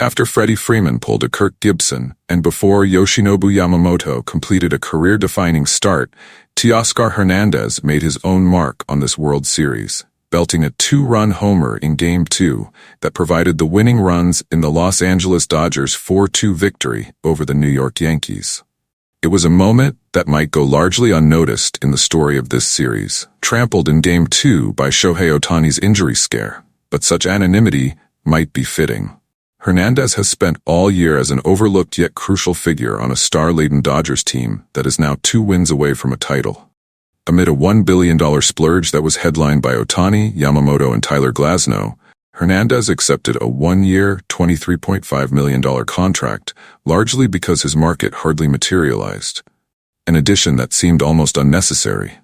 After Freddie Freeman pulled a Kirk Gibson, and before Yoshinobu Yamamoto completed a career-defining start, Teoscar Hernandez made his own mark on this World Series, belting a 2-run homer in Game 2 that provided the winning runs in the Los Angeles Dodgers' 4-2 victory over the New York Yankees. It was a moment that might go largely unnoticed in the story of this series, trampled in Game 2 by Shohei Ohtani's injury scare, but such anonymity might be fitting. Hernandez has spent all year as an overlooked yet crucial figure on a star-laden Dodgers team that is now 2 wins away from a title. Amid a $1 billion splurge that was headlined by Ohtani, Yamamoto, and Tyler Glasnow, Hernandez accepted a 1-year, $23.5 million contract, largely because his market hardly materialized. An addition that seemed almost unnecessary.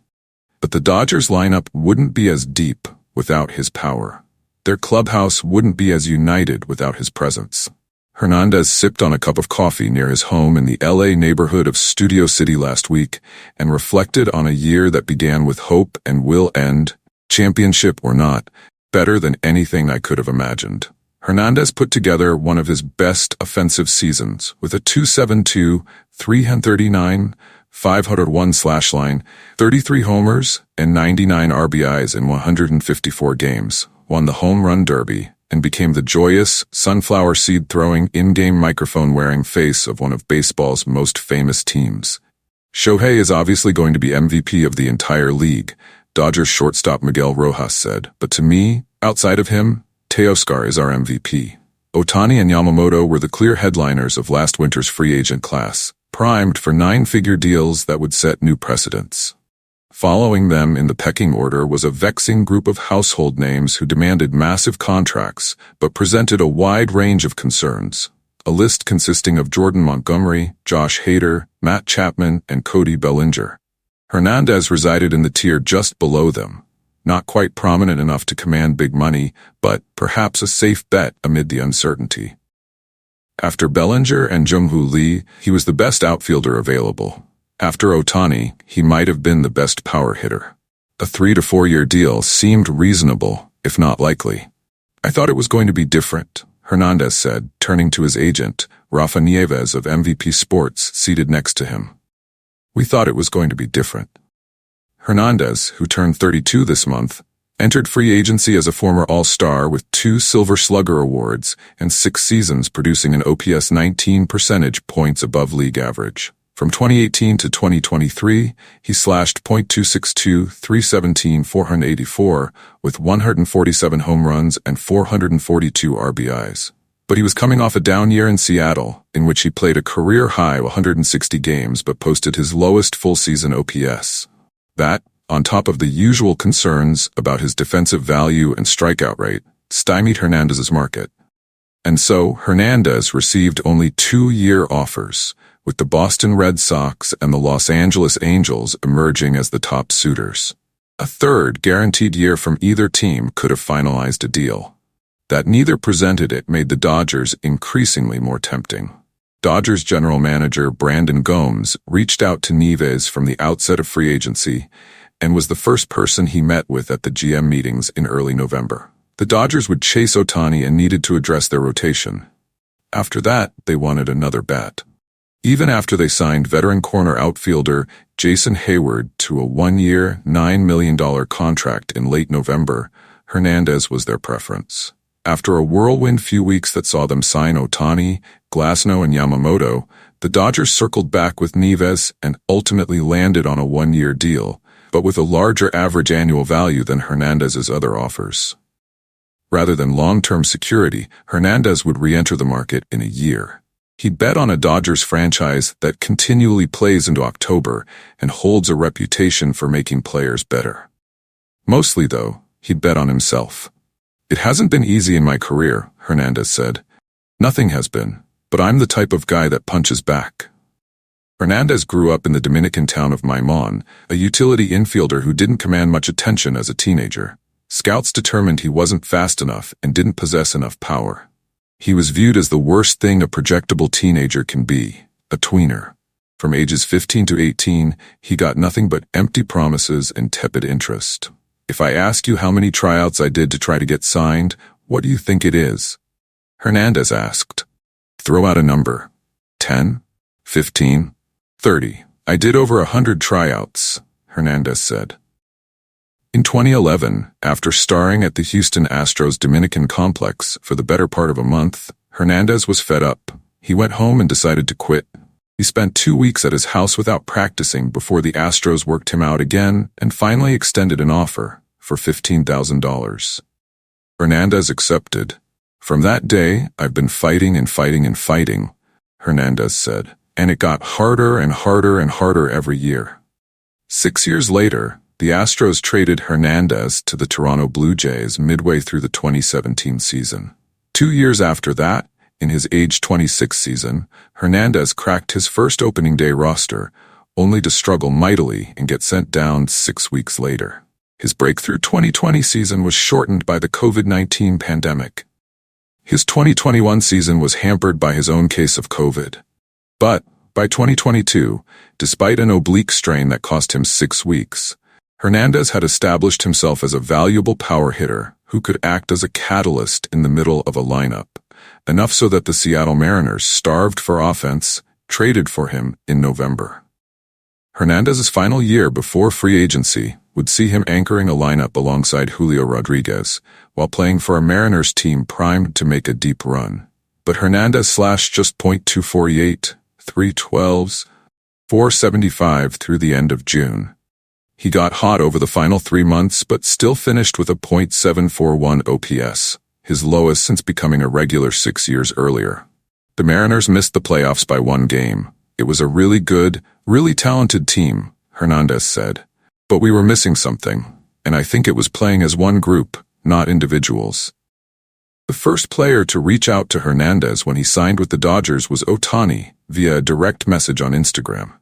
But the Dodgers lineup wouldn't be as deep without his power. Their clubhouse wouldn't be as united without his presence. Hernandez sipped on a cup of coffee near his home in the LA neighborhood of Studio City last week and reflected on a year that began with hope and will end, championship or not, better than anything I could have imagined. Hernandez put together one of his best offensive seasons with a .272, 339, 501 slash line, 33 homers, and 99 RBIs in 154 games, won the Home Run Derby, and became the joyous, sunflower seed-throwing, in-game microphone-wearing face of one of baseball's most famous teams. Shohei is obviously going to be MVP of the entire league, Dodgers shortstop Miguel Rojas said, but to me, outside of him, Teoscar is our MVP. Ohtani and Yamamoto were the clear headliners of last winter's free agent class, primed for 9-figure deals that would set new precedents. Following them in the pecking order was a vexing group of household names who demanded massive contracts but presented a wide range of concerns. A list consisting of Jordan Montgomery, Josh Hader, Matt Chapman, and Cody Bellinger. Hernandez resided in the tier just below them, not quite prominent enough to command big money, but perhaps a safe bet amid the uncertainty. After Bellinger and Jung-Hoo Lee, he was the best outfielder available. After Ohtani, he might have been the best power hitter. A 3 to 4 year deal seemed reasonable, if not likely. I thought it was going to be different, Hernandez said, turning to his agent, Rafa Nieves of MVP Sports, seated next to him. We thought it was going to be different. Hernandez, who turned 32 this month, entered free agency as a former All-Star with 2 Silver Slugger awards and 6 seasons producing an OPS 19 percentage points above league average. From 2018 to 2023, he slashed .262, 317, 484 with 147 home runs and 442 RBIs. But he was coming off a down year in Seattle, in which he played a career-high 160 games but posted his lowest full-season OPS. That, on top of the usual concerns about his defensive value and strikeout rate, stymied Hernandez's market. And so, Hernandez received only 2-year offers, with the Boston Red Sox and the Los Angeles Angels emerging as the top suitors. A third guaranteed year from either team could have finalized a deal. That neither presented it made the Dodgers increasingly more tempting. Dodgers general manager Brandon Gomes reached out to Nieves from the outset of free agency and was the first person he met with at the GM meetings in early November. The Dodgers would chase Ohtani and needed to address their rotation. After that, they wanted another bat. Even after they signed veteran corner outfielder Jason Hayward to a 1-year, $9 million contract in late November, Hernandez was their preference. After a whirlwind few weeks that saw them sign Ohtani, Glasnow, and Yamamoto, the Dodgers circled back with Nieves and ultimately landed on a 1-year deal, but with a larger average annual value than Hernandez's other offers. Rather than long-term security, Hernandez would re-enter the market in a year. He'd bet on a Dodgers franchise that continually plays into October and holds a reputation for making players better. Mostly, though, he'd bet on himself. It hasn't been easy in my career, Hernandez said. Nothing has been, but I'm the type of guy that punches back. Hernandez grew up in the Dominican town of Maimon, a utility infielder who didn't command much attention as a teenager. Scouts determined he wasn't fast enough and didn't possess enough power. He was viewed as the worst thing a projectable teenager can be, a tweener. From ages 15 to 18, he got nothing but empty promises and tepid interest. If I ask you how many tryouts I did to try to get signed, what do you think it is? Hernandez asked. Throw out a number. 10? 15? 30. I did over 100 tryouts, Hernandez said. In 2011, after starring at the Houston Astros Dominican complex for the better part of a month, Hernandez was fed up. He went home and decided to quit. He spent 2 weeks at his house without practicing before the Astros worked him out again and finally extended an offer for $15,000. Hernandez accepted. From that day, I've been fighting and fighting and fighting, Hernandez said, and it got harder and harder and harder every year. 6 years later, the Astros traded Hernandez to the Toronto Blue Jays midway through the 2017 season. 2 years after that, in his age 26 season, Hernandez cracked his first opening day roster, only to struggle mightily and get sent down 6 weeks later. His breakthrough 2020 season was shortened by the COVID-19 pandemic. His 2021 season was hampered by his own case of COVID. But, by 2022, despite an oblique strain that cost him 6 weeks, Hernandez had established himself as a valuable power hitter who could act as a catalyst in the middle of a lineup, enough so that the Seattle Mariners, starved for offense, traded for him in November. Hernandez's final year before free agency would see him anchoring a lineup alongside Julio Rodriguez, while playing for a Mariners team primed to make a deep run. But Hernandez slashed just .248, 312s, 475 through the end of June. He got hot over the final 3 months but still finished with a .741 OPS, his lowest since becoming a regular 6 years earlier. The Mariners missed the playoffs by 1 game. It was a really good, really talented team, Hernandez said. But we were missing something, and I think it was playing as one group, not individuals. The first player to reach out to Hernandez when he signed with the Dodgers was Ohtani via a direct message on Instagram.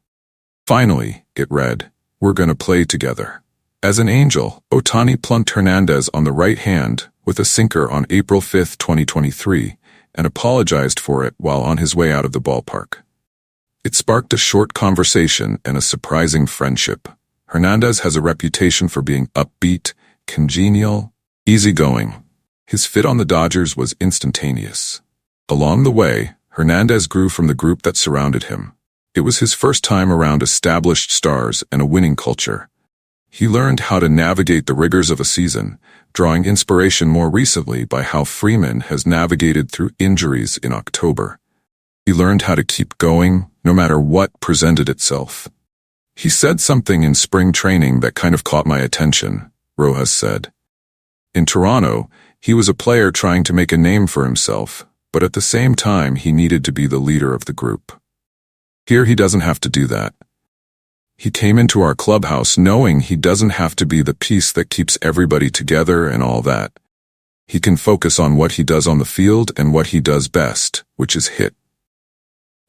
Finally, it read, "We're gonna play together." As an angel, Ohtani plunked Hernandez on the right hand with a sinker on April 5, 2023, and apologized for it while on his way out of the ballpark. It sparked a short conversation and a surprising friendship. Hernandez has a reputation for being upbeat, congenial, easygoing. His fit on the Dodgers was instantaneous. Along the way, Hernandez grew from the group that surrounded him. It was his first time around established stars and a winning culture. He learned how to navigate the rigors of a season, drawing inspiration more recently by how Freeman has navigated through injuries in October. He learned how to keep going, no matter what presented itself. He said something in spring training that kind of caught my attention, Rojas said. In Toronto, he was a player trying to make a name for himself, but at the same time he needed to be the leader of the group. Here he doesn't have to do that. He came into our clubhouse knowing he doesn't have to be the piece that keeps everybody together and all that. He can focus on what he does on the field and what he does best, which is hit.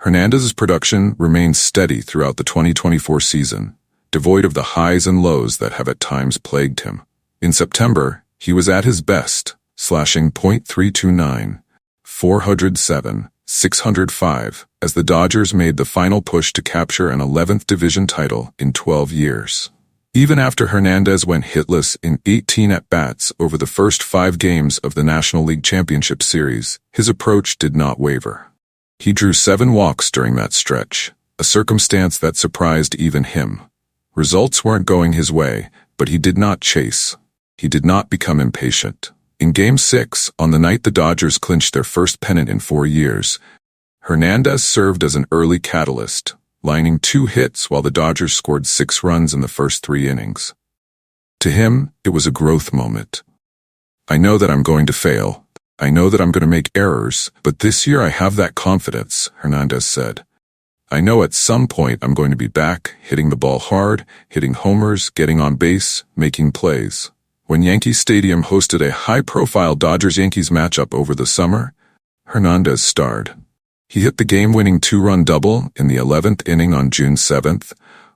Hernandez's production remained steady throughout the 2024 season, devoid of the highs and lows that have at times plagued him. In September, he was at his best, slashing .329, 407, 605, as the Dodgers made the final push to capture an 11th division title in 12 years. Even after Hernandez went hitless in 18 at-bats over the first 5 games of the National League Championship Series, his approach did not waver. He drew 7 walks during that stretch, a circumstance that surprised even him. Results weren't going his way, but he did not chase. He did not become impatient. In Game 6, on the night the Dodgers clinched their first pennant in 4 years, Hernandez served as an early catalyst, lining 2 hits while the Dodgers scored 6 runs in the first 3 innings. To him, it was a growth moment. I know that I'm going to fail. I know that I'm going to make errors, but this year I have that confidence, Hernandez said. I know at some point I'm going to be back, hitting the ball hard, hitting homers, getting on base, making plays. When Yankee Stadium hosted a high-profile Dodgers-Yankees matchup over the summer, Hernandez starred. He hit the game-winning 2-run double in the 11th inning on June 7th,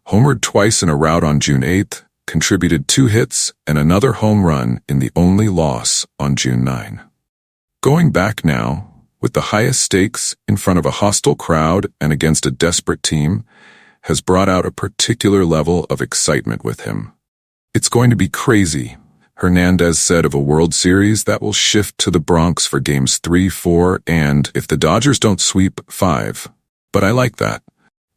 homered twice in a rout on June 8th, contributed 2 hits and another home run in the only loss on June 9. Going back now, with the highest stakes in front of a hostile crowd and against a desperate team, has brought out a particular level of excitement with him. It's going to be crazy, Hernandez said of a World Series that will shift to the Bronx for games 3, 4, and, if the Dodgers don't sweep, 5. But I like that.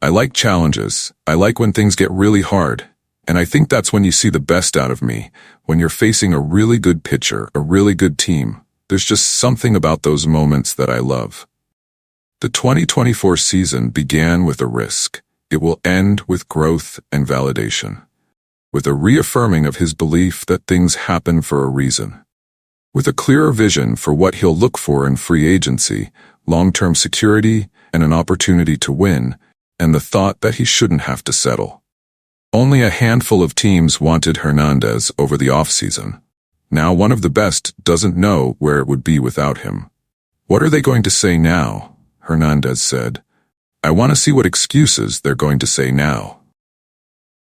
I like challenges. I like when things get really hard. And I think that's when you see the best out of me, when you're facing a really good pitcher, a really good team. There's just something about those moments that I love. The 2024 season began with a risk. It will end with growth and validation, with a reaffirming of his belief that things happen for a reason, with a clearer vision for what he'll look for in free agency, long-term security, and an opportunity to win, and the thought that he shouldn't have to settle. Only a handful of teams wanted Hernandez over the offseason. Now one of the best doesn't know where it would be without him. What are they going to say now? Hernandez said. I want to see what excuses they're going to say now.